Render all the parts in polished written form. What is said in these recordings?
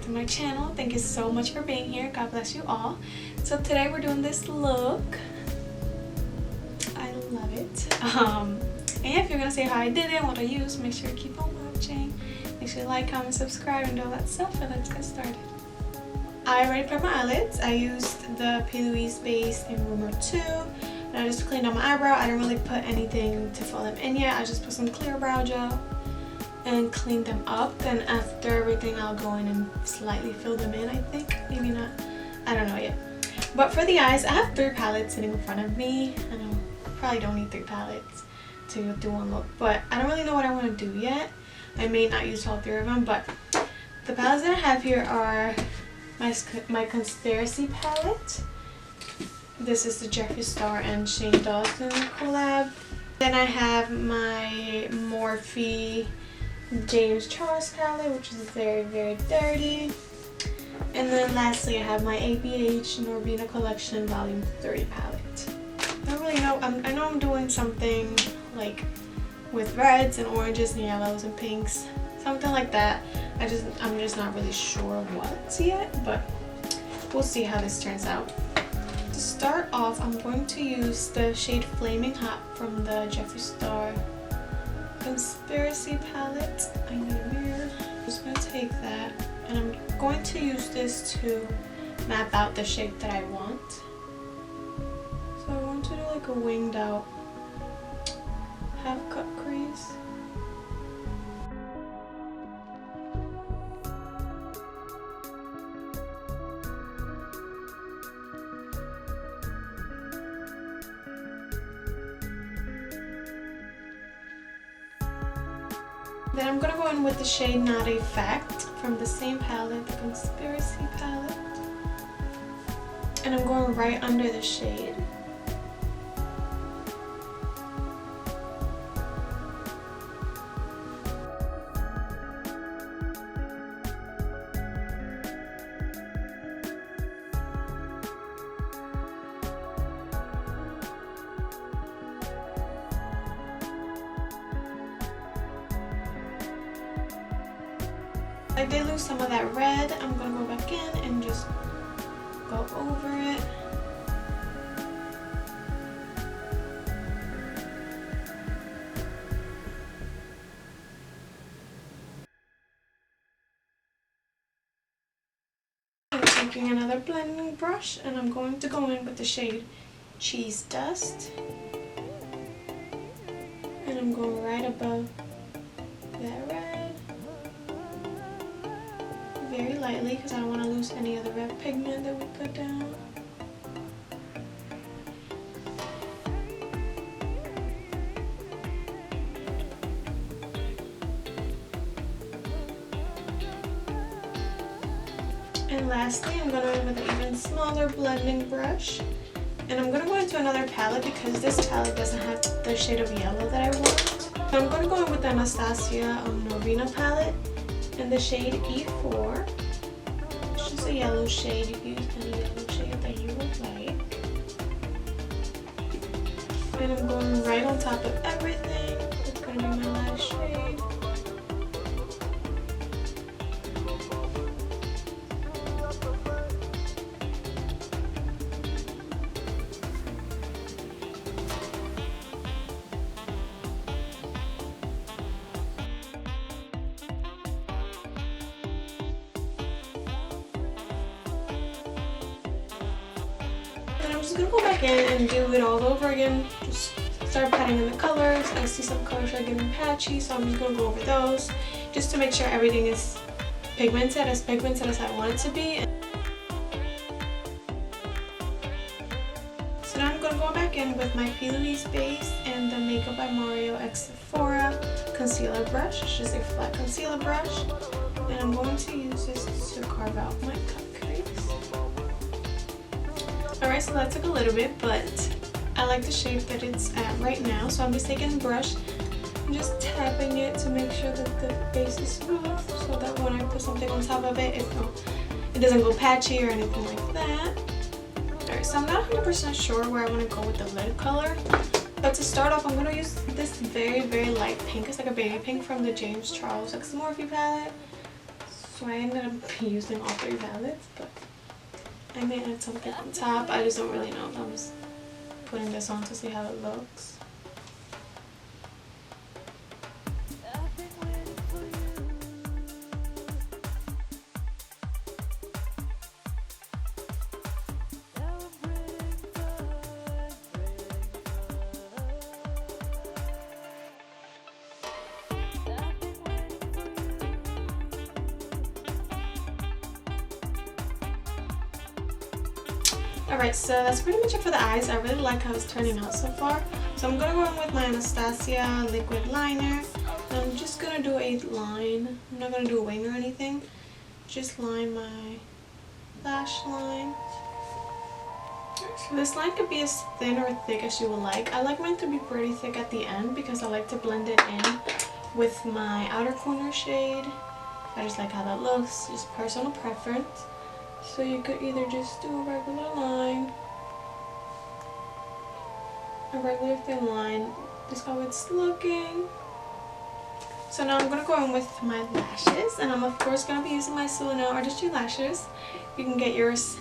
to my channel. Thank you so much for being here. God bless you all. So today we're doing this look. I love it. And if you're gonna see how I did it, what I used, make sure you keep on watching. Make sure you like, comment, subscribe, and all that stuff, and let's get started. I already prepped my eyelids. I used the P. Louise base in Rumor 2. And I just cleaned out my eyebrow. I didn't really put anything to fill them in yet. I just put some clear brow gel and clean them up. Then after everything, I'll go in and slightly fill them in, I think. Maybe not. I don't know yet. But for the eyes, I have 3 palettes sitting in front of me. I know I probably don't need 3 palettes to do one look, but I don't really know what I want to do yet. I may not use all 3 of them, but the palettes that I have here are my Conspiracy palette. This is the Jeffree Star and Shane Dawson collab. Then I have my Morphe James Charles palette, which is very, very dirty. And then lastly, I have my ABH Norvina Collection Volume 3 palette. I don't really know. I know I'm doing something like with reds and oranges and yellows and pinks, something like that. I'm just not really sure what yet, but we'll see how this turns out. To start off, I'm going to use the shade Flaming Hot from the Jeffree Star Conspiracy palette. I need a mirror. I'm just going to take that, and I'm going to use this to map out the shape that I want. So I want to do like a winged out half cut crease. Then I'm going to go in with the shade Not a Fact from the same palette, the Conspiracy palette. And I'm going right under the shade. I did lose some of that red. I'm going to go back in and just go over it. I'm taking another blending brush and I'm going to go in with the shade Cheese Dust. And I'm going right above that red. Very lightly because I don't want to lose any of the red pigment that we put down. And lastly, I'm going to go in with an even smaller blending brush. And I'm going to go into another palette because this palette doesn't have the shade of yellow that I want. So I'm going to go in with the Anastasia Norvina palette in the shade E4. It's just a yellow shade. You can use any yellow shade that you would like. And I'm going right on top of everything. It's going to be my last shade. I'm just going to go back in and do it all over again. Just start patting in the colors. I see some colors are getting patchy, so I'm just going to go over those just to make sure everything is pigmented as I want it to be. So now I'm going to go back in with my P. Louise base and the Makeup by Mario X Sephora concealer brush. It's just a flat concealer brush. And I'm going to use this to carve out my cut crease. Alright, so that took a little bit, but I like the shape that it's at right now. So I'm just taking a brush and just tapping it to make sure that the base is smooth so that when I put something on top of it, it doesn't go patchy or anything like that. Alright, so I'm not 100% sure where I want to go with the lid color. But to start off, I'm going to use this very, very light pink. It's like a baby pink from the James Charles X Morphe palette. So I ended up using all 3 palettes, but I may add something on top. I just don't really know. I'm just putting this on to see how it looks. Alright, so that's pretty much it for the eyes. I really like how it's turning out so far. So I'm going to go in with my Anastasia liquid liner. And I'm just going to do a line. I'm not going to do a wing or anything. Just line my lash line. So this line could be as thin or thick as you would like. I like mine to be pretty thick at the end because I like to blend it in with my outer corner shade. I just like how that looks. Just personal preference. So you could either just do a regular line, a regular thin line, just how it's looking. So now I'm going to go in with my lashes, and I'm of course going to be using my zulynelartistry lashes. You can get yours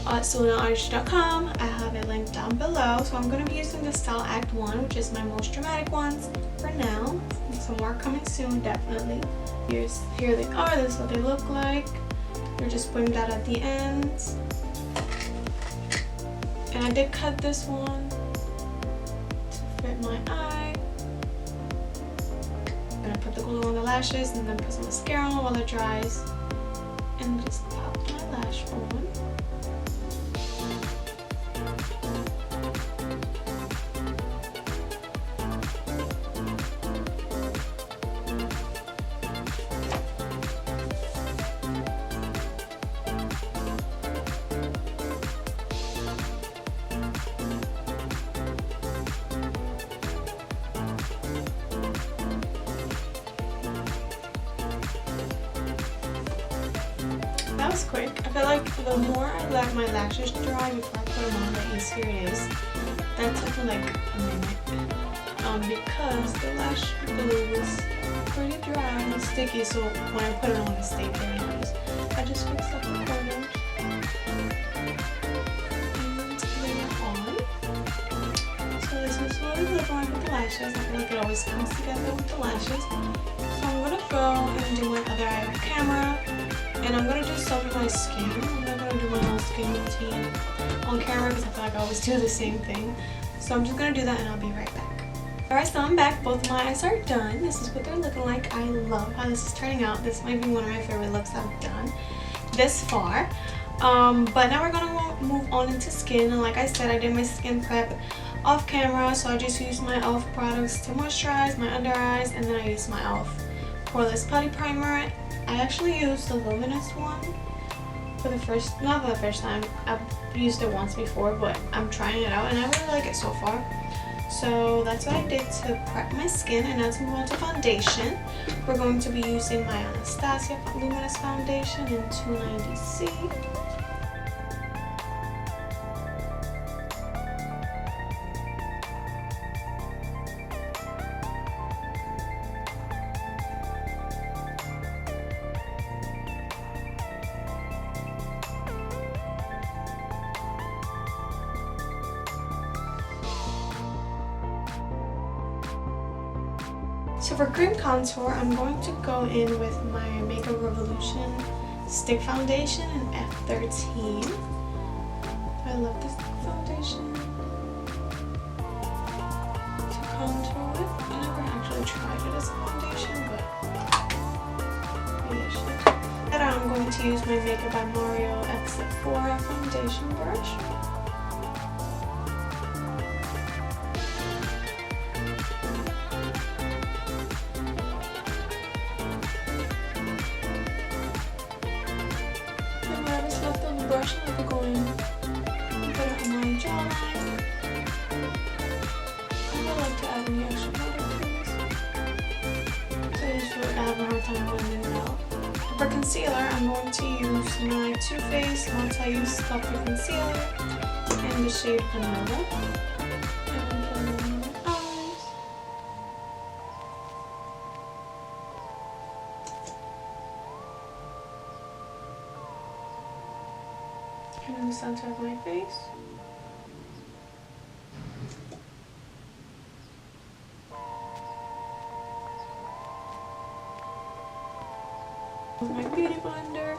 at zulynelartistry.com. I have it linked down below. So I'm going to be using the Style Act 1, which is my most dramatic ones for now. Some more coming soon, definitely. Here they are, this is what they look like. You're just putting that at the ends. And I did cut this one to fit my eye. I'm gonna put the glue on the lashes and then put some mascara on while it dries. And just pop my lash on. That was quick. I feel like the more I let my lashes dry before I put them on, the easier it is. That took me like a minute. Because the lash glue was pretty dry and sticky, so when I put it on, it stayed very nice. I just fixed up the corners. And they're on. So this is what it looks like with the lashes. I feel like it always comes together with the lashes. So I'm going to go and do my other eye with camera. And I'm going to do some of my skin. I'm not going to do my whole skin routine on camera because I feel like I always do the same thing. So I'm just going to do that and I'll be right back. Alright, so I'm back. Both of my eyes are done. This is what they're looking like. I love how this is turning out. This might be one of my favorite looks I've done this far. But now we're going to move on into skin. And like I said, I did my skin prep off camera. So I just used my e.l.f. products to moisturize my under eyes. And then I used my e.l.f. Poreless Putty Primer. I actually used the luminous one for the first, not for the first time. I've used it once before, but I'm trying it out and I really like it so far. So that's what I did to prep my skin. And now to move on to foundation, we're going to be using my Anastasia Luminous Foundation in 290C. So for cream contour, I'm going to go in with my Makeup Revolution Stick Foundation in F13. I love this foundation to contour with. I never actually tried it as a foundation, but maybe I should. And I'm going to use my Makeup by Mario X4 foundation brush. Brush and I'm going to put it on my jawline. I would like to add any extra product to this. So I just really have a hard time blending it out. For concealer, I'm going to use my Too Faced Multi-Use Sculptor Concealer in the shade Vanilla. center of my face. With my beauty blender.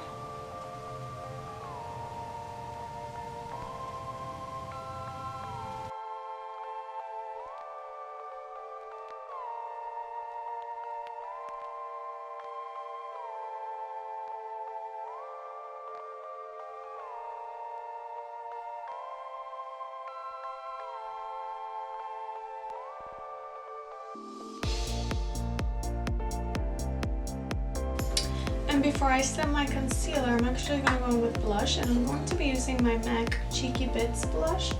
And before I set my concealer, I'm actually going to go with blush, and I'm going to be using my MAC Cheeky Bits blush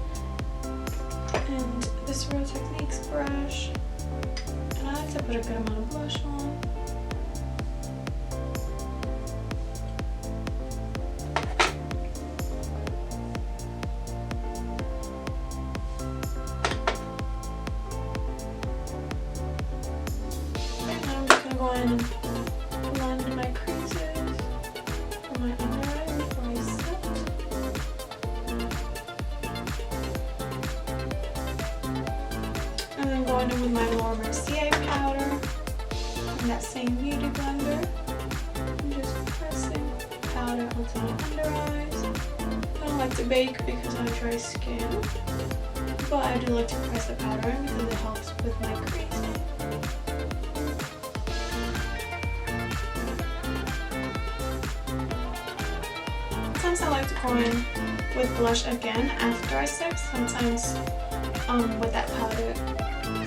and this Real Techniques brush, and I like to put a good amount of blush on. And now I'm just going to go in and blend my creases for my under eye before I set. And then going in with my Laura Mercier powder in that same beauty blender. I'm just pressing powder onto my under eyes. I don't like to bake because I have dry skin, but I do like to press the powder in because it helps with my creasing. Sometimes I like to go in with blush again after I set. Sometimes with that powder,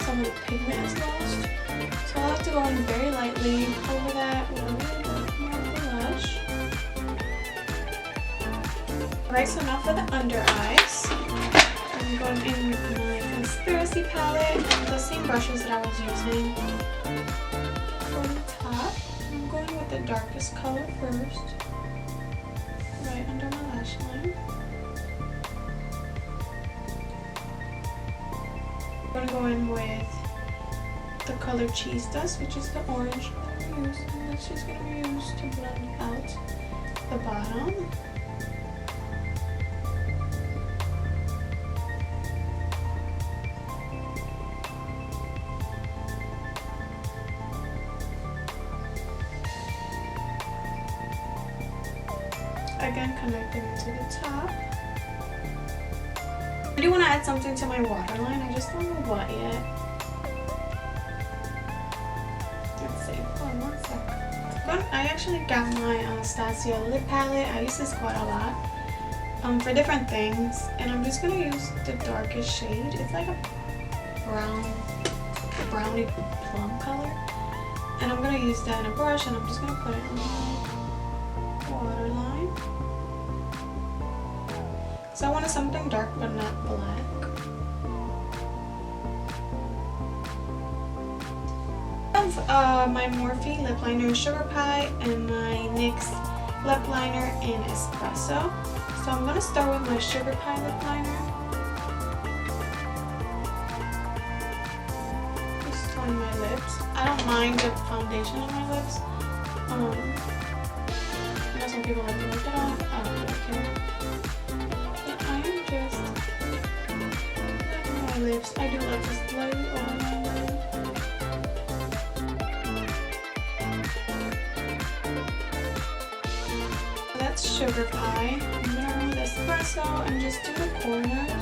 some of the pigment is lost. So I like to go in very lightly over that with a little bit more blush. Alright, so now for the under eyes. I'm going in with my Conspiracy palette and the same brushes that I was using for the top. I'm going with the darkest color first, right under my lash line. I'm going to go in with the color Cheese Dust, which is the orange that I'm using. That's just going to be used to blend out the bottom. Again, connecting it to the top. I do want to add something to my waterline. I just don't know what yet. Let's see. Hold on 1 second. I actually got my Anastasia lip palette. I use this quite a lot for different things, and I'm just gonna use the darkest shade. It's like a browny plum color, and I'm gonna use that in a brush, and I'm just gonna put it on my waterline. So I wanted something dark but not black. I have my Morphe lip liner in Sugar Pie and my NYX lip liner in Espresso. So I'm going to start with my Sugar Pie lip liner. Just on my lips. I don't mind the foundation on my lips. I know some people like to take it off. I don't really care. Lips. I do like to slightly over my lip. That's Sugar Pie. I'm gonna remove the Espresso and just do the corners.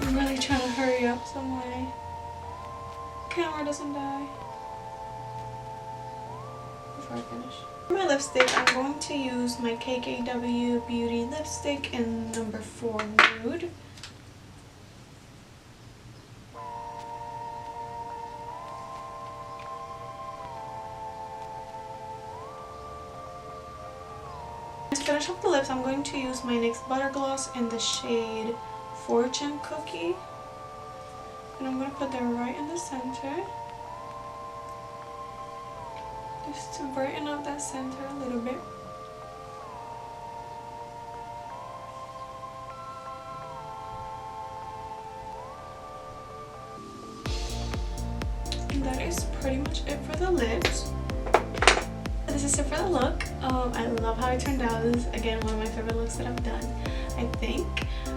I'm really trying to hurry up some way. Camera doesn't die. Before I finish. For my lipstick, I'm going to use my KKW Beauty lipstick in number 4 Nude. To finish off the lips, I'm going to use my NYX Butter Gloss in the shade Fortune Cookie. And I'm going to put that right in the center. Just to brighten up that center a little bit. that is pretty much it for the lips. This is it for the look. I love how it turned out. This is again one of my favorite looks that I've done, I think.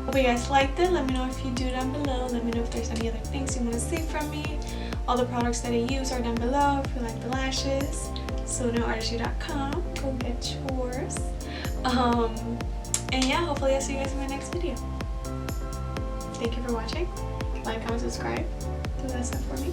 Hope you guys liked it. Let me know if you do down below. Let me know if there's any other things you want to see from me. All the products that I use are down below. If you like the lashes, zulynelartistry.com. Go get yours. And yeah, hopefully I'll see you guys in my next video. Thank you for watching. Like, comment, subscribe. Do that stuff for me.